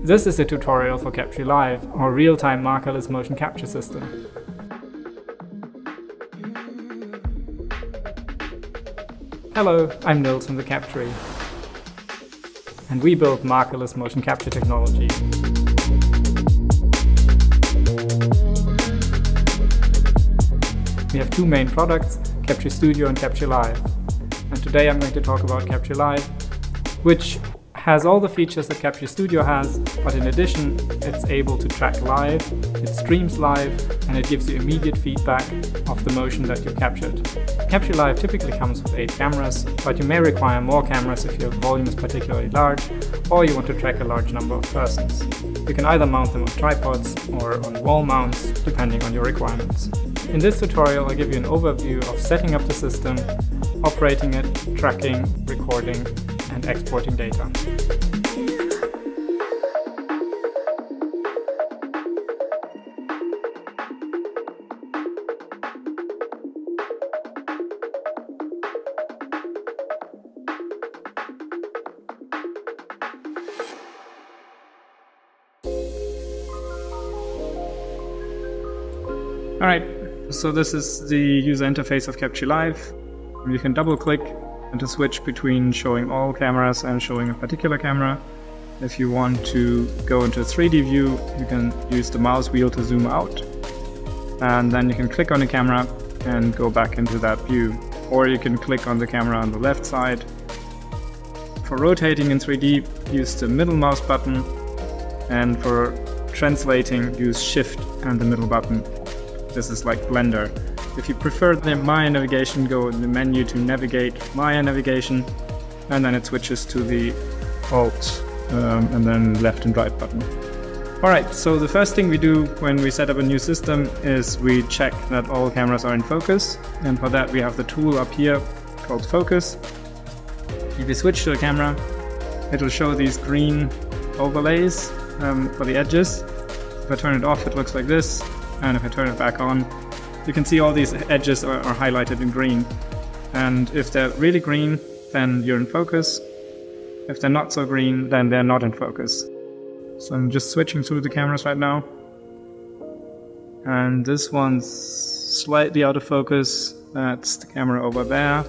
This is a tutorial for CapturyLive, our real-time markerless motion capture system. Hello, I'm Nils from the Captury, and we build markerless motion capture technology. We have two main products, Captury Studio and CapturyLive. And today I'm going to talk about CapturyLive, which has all the features that Captury Studio has, but in addition, it's able to track live, it streams live, and it gives you immediate feedback of the motion that you captured. CapturyLive typically comes with 8 cameras, but you may require more cameras if your volume is particularly large, or you want to track a large number of persons. You can either mount them on tripods or on wall mounts, depending on your requirements. In this tutorial, I'll give you an overview of setting up the system, operating it, tracking, recording, and exporting data. Alright, so this is the user interface of CapturyLive. You can double click and to switch between showing all cameras and showing a particular camera. If you want to go into a 3D view, you can use the mouse wheel to zoom out, and then you can click on the camera and go back into that view. Or you can click on the camera on the left side. For rotating in 3D, use the middle mouse button, and for translating, use Shift and the middle button. This is like Blender. If you prefer the Maya navigation, go in the menu to navigate Maya navigation, and then it switches to the Alt and then left and right button. Alright, so the first thing we do when we set up a new system is we check that all cameras are in focus, and for that we have the tool up here called Focus. If you switch to a camera, it will show these green overlays for the edges. If I turn it off, it looks like this, and if I turn it back on, you can see all these edges are highlighted in green. And if they're really green, then you're in focus. If they're not so green, then they're not in focus. So I'm just switching through the cameras right now. And this one's slightly out of focus. That's the camera over there.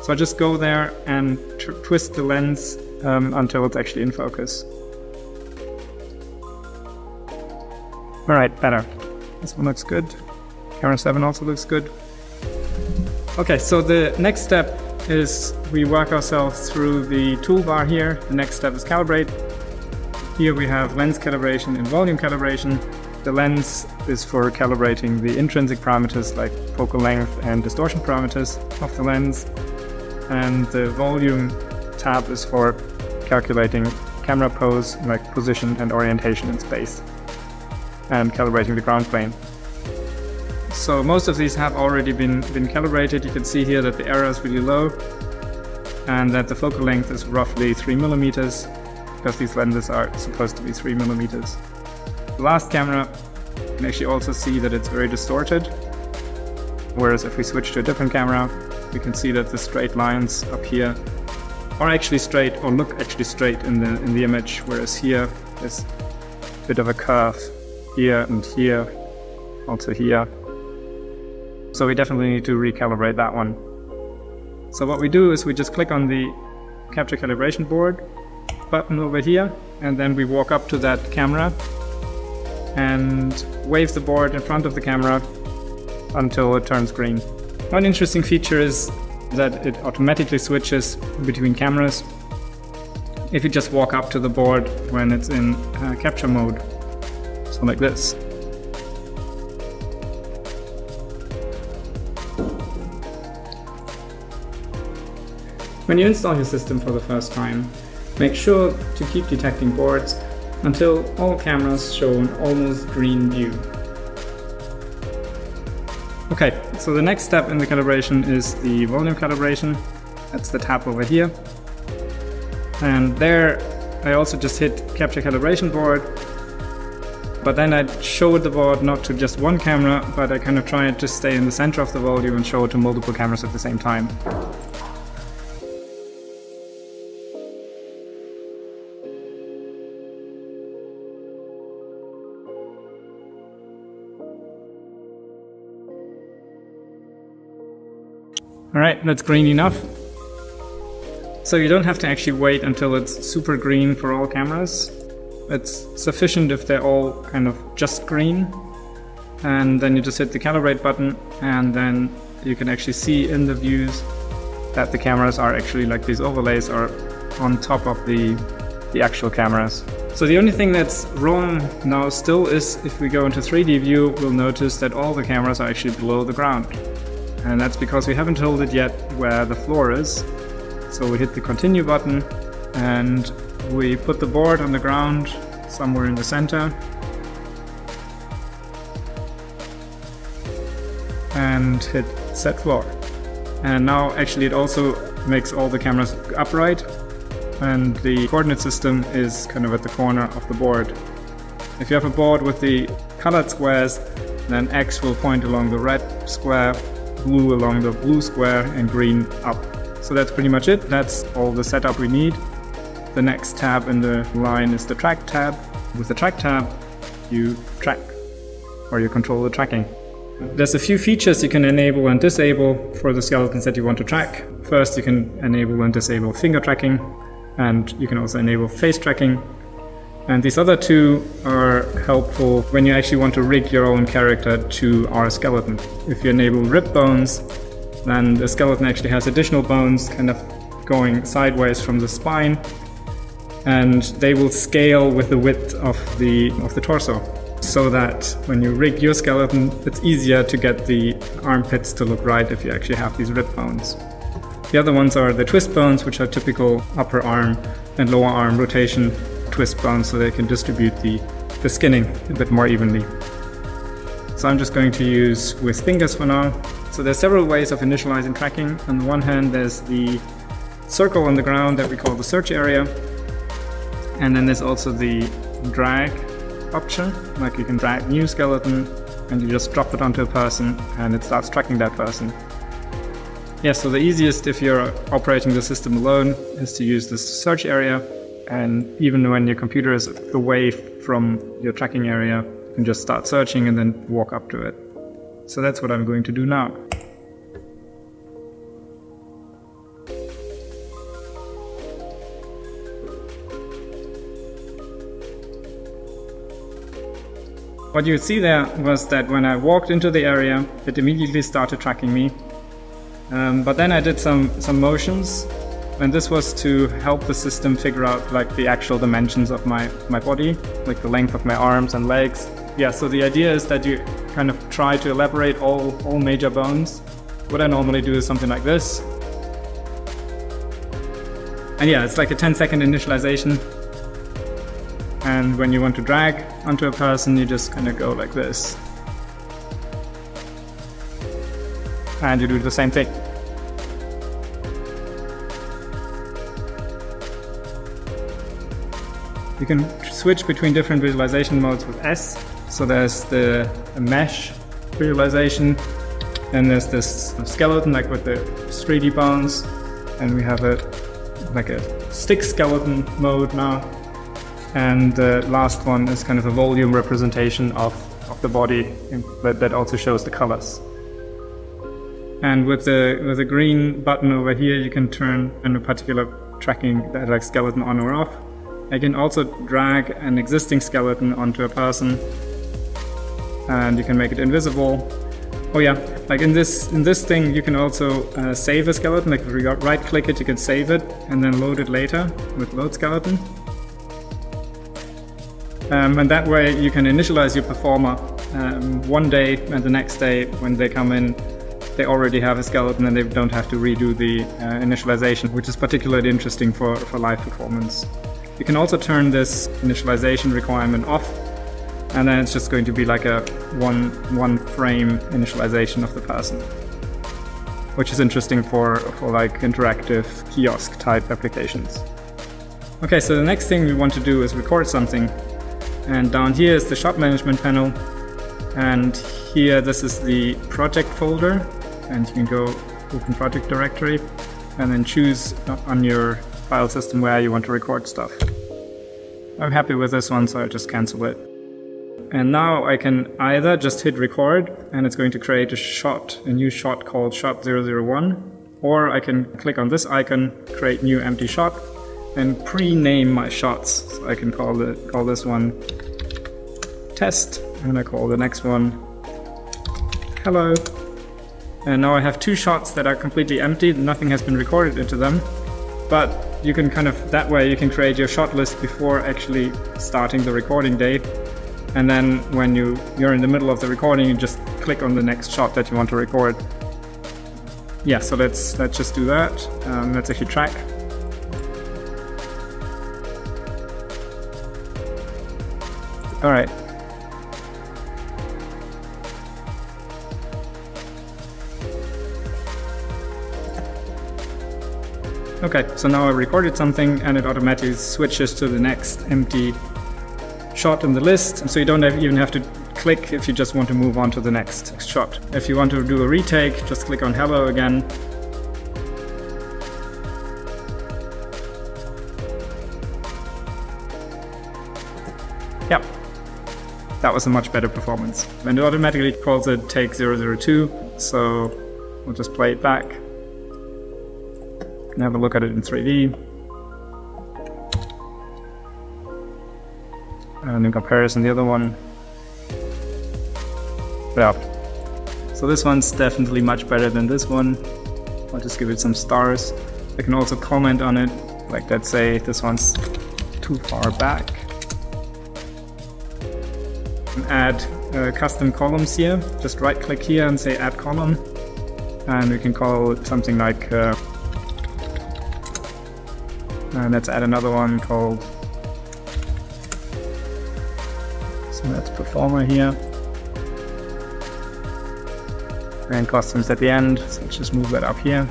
So I just go there and twist the lens until it's actually in focus. Alright, better. This one looks good. Camera 7 also looks good. Okay, so the next step is we work ourselves through the toolbar here. The next step is calibrate. Here we have lens calibration and volume calibration. The lens is for calibrating the intrinsic parameters like focal length and distortion parameters of the lens. And the volume tab is for calculating camera pose, like position and orientation in space, and calibrating the ground plane. So most of these have already been calibrated. You can see here that the error is really low and that the focal length is roughly 3 millimeters, because these lenses are supposed to be 3 millimeters. The last camera, you can actually also see that it's very distorted, whereas if we switch to a different camera, we can see that the straight lines up here are actually straight, or look actually straight in the image, whereas here there's a bit of a curve here and here, also here. So we definitely need to recalibrate that one. So what we do is we just click on the Capture Calibration Board button over here, and then we walk up to that camera and wave the board in front of the camera until it turns green. One interesting feature is that it automatically switches between cameras if you just walk up to the board when it's in capture mode. So like this. When you install your system for the first time, make sure to keep detecting boards until all cameras show an almost green view. Okay, so the next step in the calibration is the volume calibration. That's the tab over here. And there I also just hit Capture Calibration Board, but then I showed the board not to just one camera, but I kind of tried to stay in the center of the volume and show it to multiple cameras at the same time. Alright, that's green enough. So you don't have to actually wait until it's super green for all cameras. It's sufficient if they're all kind of just green. And then you just hit the calibrate button, and then you can actually see in the views that the cameras are actually, like, these overlays are on top of the actual cameras. So the only thing that's wrong now still is if we go into 3D view, we'll notice that all the cameras are actually below the ground. And that's because we haven't told it yet where the floor is. So we hit the continue button and we put the board on the ground somewhere in the center. And hit set floor. And now actually it also makes all the cameras upright. And the coordinate system is kind of at the corner of the board. If you have a board with the colored squares, then X will point along the red square, blue along the blue square, and green up. So that's pretty much it. That's all the setup we need. The next tab in the line is the track tab. With the track tab, you track, or you control the tracking. There's a few features you can enable and disable for the skeletons that you want to track. First, you can enable and disable finger tracking, and you can also enable face tracking. And these other two are helpful when you actually want to rig your own character to our skeleton. If you enable rib bones, then the skeleton actually has additional bones kind of going sideways from the spine, and they will scale with the width of the torso, so that when you rig your skeleton, it's easier to get the armpits to look right if you actually have these rib bones. The other ones are the twist bones, which are typical upper arm and lower arm rotation twist bones, so they can distribute the skinning a bit more evenly. So I'm just going to use with fingers for now. So there's several ways of initializing tracking. On the one hand, there's the circle on the ground that we call the search area. And then there's also the drag option, like you can drag new skeleton and you just drop it onto a person and it starts tracking that person. Yeah, so the easiest if you're operating the system alone is to use this search area, and even when your computer is away from your tracking area, you can just start searching and then walk up to it. So that's what I'm going to do now. What you would see there was that when I walked into the area, it immediately started tracking me. But then I did some motions, and this was to help the system figure out like the actual dimensions of my body, like the length of my arms and legs. Yeah, so the idea is that you kind of try to elaborate all major bones. What I normally do is something like this. And yeah, it's like a 10-second initialization. And when you want to drag onto a person, you just kind of go like this. And you do the same thing. You can switch between different visualization modes with S. So there's the mesh visualization, and there's this skeleton like with the 3D bones, and we have like a stick skeleton mode now. And the last one is kind of a volume representation of the body that also shows the colors. And with the green button over here, you can turn a particular tracking that like skeleton on or off. I can also drag an existing skeleton onto a person, and you can make it invisible. Oh yeah, like in this thing, you can also save a skeleton. Like if you right-click it, you can save it and then load it later with load skeleton. And that way you can initialize your performer one day, and the next day when they come in, they already have a skeleton and they don't have to redo the initialization, which is particularly interesting for live performance. You can also turn this initialization requirement off, and then it's just going to be like a one frame initialization of the person, which is interesting for like interactive kiosk type applications. Okay, so the next thing we want to do is record something. And down here is the shot management panel, and here this is the project folder, and you can go open project directory and then choose on your file system where you want to record stuff. I'm happy with this one, so I just cancel it. And now I can either just hit record, and it's going to create a new shot called shot 001, or I can click on this icon, create new empty shot, and pre-name my shots. So I can call this one test, and I call the next one hello. And now I have two shots that are completely empty, nothing has been recorded into them. But you can that way you can create your shot list before actually starting the recording date. And then when you're in the middle of the recording, you just click on the next shot that you want to record. Yeah, so let's just do that. Let's actually track. All right. Okay, so now I recorded something and it automatically switches to the next empty shot in the list. And so you don't even have to click if you just want to move on to the next shot. If you want to do a retake, just click on hello again. Yep, that was a much better performance. And it automatically calls it take 002, so we'll just play it back and have a look at it in 3D. And in comparison, the other one. Yeah. So this one's definitely much better than this one. I'll just give it some stars. I can also comment on it, like let's say this one's too far back. And add custom columns here. Just right click here and say add column. And we can call it something like and let's add another one called, so that's performer here. And customs at the end, so let's just move that up here.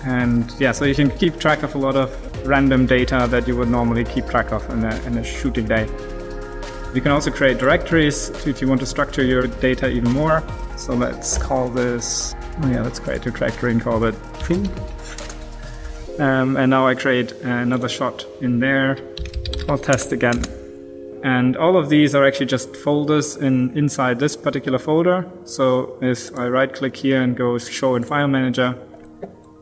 And yeah, so you can keep track of a lot of random data that you would normally keep track of in a shooting day. You can also create directories if you want to structure your data even more. So let's call this, let's create a directory and call it true. And now I create another shot in there. I'll test again. And all of these are actually just folders inside this particular folder. So if I right click here and go show in file manager,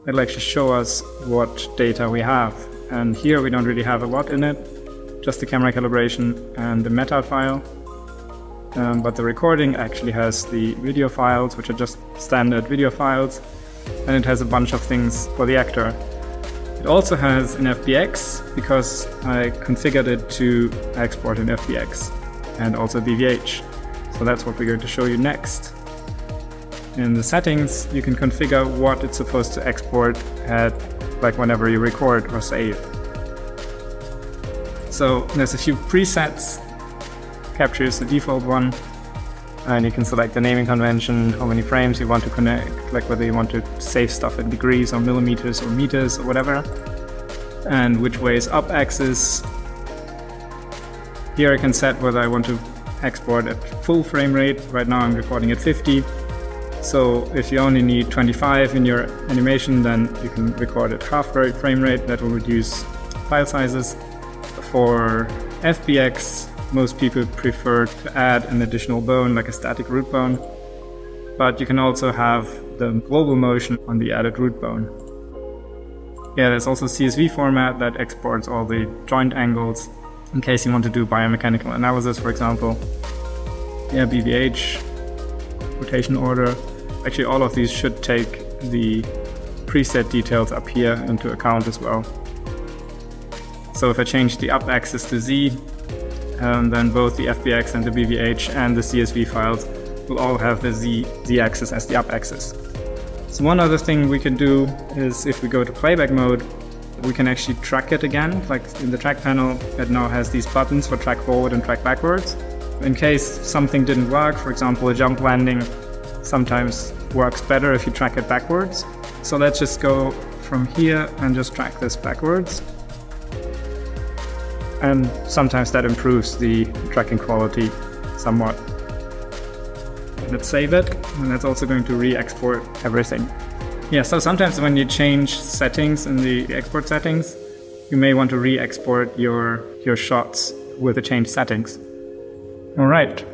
it'll actually show us what data we have. And here we don't really have a lot in it, just the camera calibration and the meta file. But the recording actually has the video files, which are just standard video files. And it has a bunch of things for the actor. It also has an FBX because I configured it to export in FBX and also BVH. So that's what we're going to show you next. In the settings, you can configure what it's supposed to export at, like whenever you record or save. So there's a few presets. Captury is the default one. And you can select the naming convention, how many frames you want to connect, like whether you want to save stuff in degrees or millimeters or meters or whatever. And which way is up axis. Here I can set whether I want to export at full frame rate. Right now I'm recording at 50. So if you only need 25 in your animation, then you can record at half frame rate. That will reduce file sizes. For FBX, most people prefer to add an additional bone, like a static root bone, but you can also have the global motion on the added root bone. Yeah, there's also CSV format that exports all the joint angles in case you want to do biomechanical analysis, for example. Yeah, BVH, rotation order. Actually, all of these should take the preset details up here into account as well. So if I change the up axis to Z, then both the FBX and the BVH and the CSV files will all have the Z axis as the up axis. So one other thing we can do is if we go to playback mode, we can actually track it again. Like in the track panel, it now has these buttons for track forward and track backwards. In case something didn't work, for example, a jump landing sometimes works better if you track it backwards. So let's just go from here and just track this backwards. And sometimes that improves the tracking quality somewhat. Let's save it, and that's also going to re-export everything. Yeah, so sometimes when you change settings in the export settings, you may want to re-export your shots with the changed settings. All right.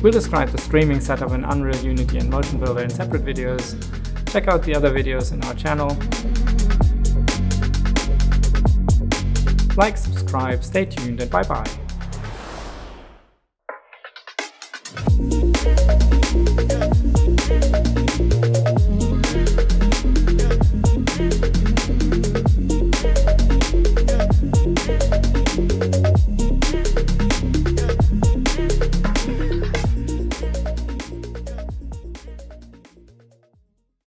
We'll describe the streaming setup in Unreal, Unity and Motion Builder in separate videos. Check out the other videos in our channel. Like, subscribe, stay tuned, and bye bye.